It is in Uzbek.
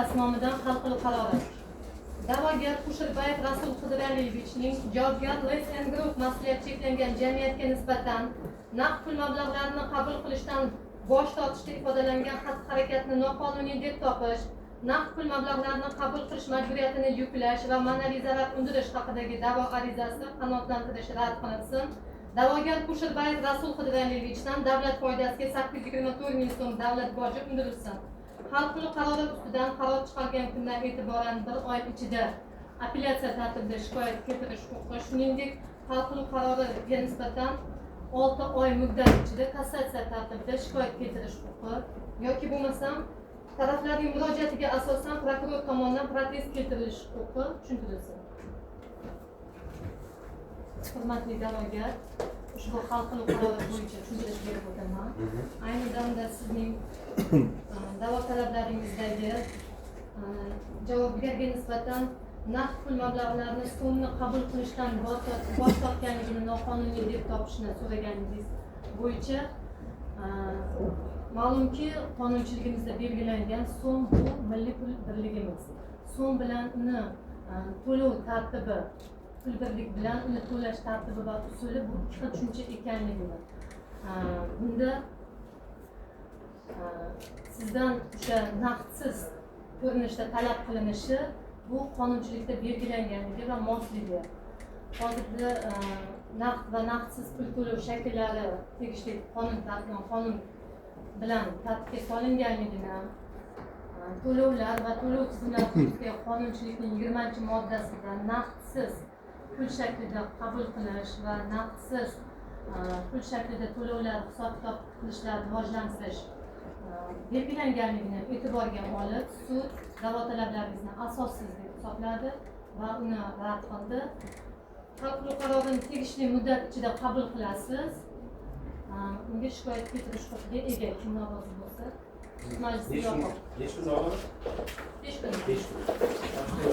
qo'mitasi nomidan hal qilib qarori. Da'vogar Kusherbayev Rasul Qidiraliyevichning javobgar Lesen Group mas'uliyati cheklangan jamiyatga nisbatan naqd pul mablag'larini qabul qilishdan bosh tortishda ifodalangan xatti-harakatni noqonuniy deb topish, naqd pul mablag'larini qabul qilish majburiyatini yuklash va ma'naviy zarar undirish haqidagi da'vo arizasi qanoatlantirish rad qilinsin. Da'vogar Kusherbayev Rasul Qidiraliyevichdan davlat foydasiga 824 ming so'm davlat boji undirilsin. Hal qilib qarori ustidan qaror chiqargan kundan e'tiboran 1 oy ichida apellyatsiya tartibida shikoyat keltirish huquqi, shuningdek hal qilib qaroriga nisbatan 6 oy muddat ichida kassatsiya tartibida shikoyat keltirish huquqi yoki bo'lmasam taraflarning murojaatiga asosan prokuror tomonidan protest keltirilish huquqi tushuntirilsin. Hurmatli da'vogar, ushbu hal qilib qarori bo'yicha tushuntirish berib o'taman. Ayni damda sizning da'vo talablaringizdagi javobgarga nisbatan naqd pul mablag'larini so'mni qabul qilishdan bosh tortganligini noqonuniy deb topishni so'raganingiz bo'yicha ma'lumki qonunchiligimizda belgilangan so'm bu milliy pul birligimiz. So'm bilan uni to'lov tartibi, pul birlik bilan uni to'lash tartibi va usuli bu ikki xil tushuncha ekanligini. Bunda sizdan o'sha naqdsiz ko'rinishda talab qilinishi bu qonunchilikda belgilanganligi va mosligi. Hozirda naqd va naqdsiz pul to'lov shakllari tegishli qonun bilan tartibga solinganligini, to'lovlar va to'lov tizimlari xususidagi qonunchilikning 20-moddasida naqdsiz pul shaklida qabul qilish va naqdsiz pul shaklida to'lovlar hisob-kitob qilishlarni rivojlantirish belgilanganligini e'tiborga olib, sud da'vo talablaringizni asossiz deb hisobladi va uni rad qildi. Hal qilib qarorini tegishli muddat ichida qabul qilasiz. Unga shikoyat keltirish huquqiga ega kim norozi bo'lsa, sud majlisi yopiq. 5 kun.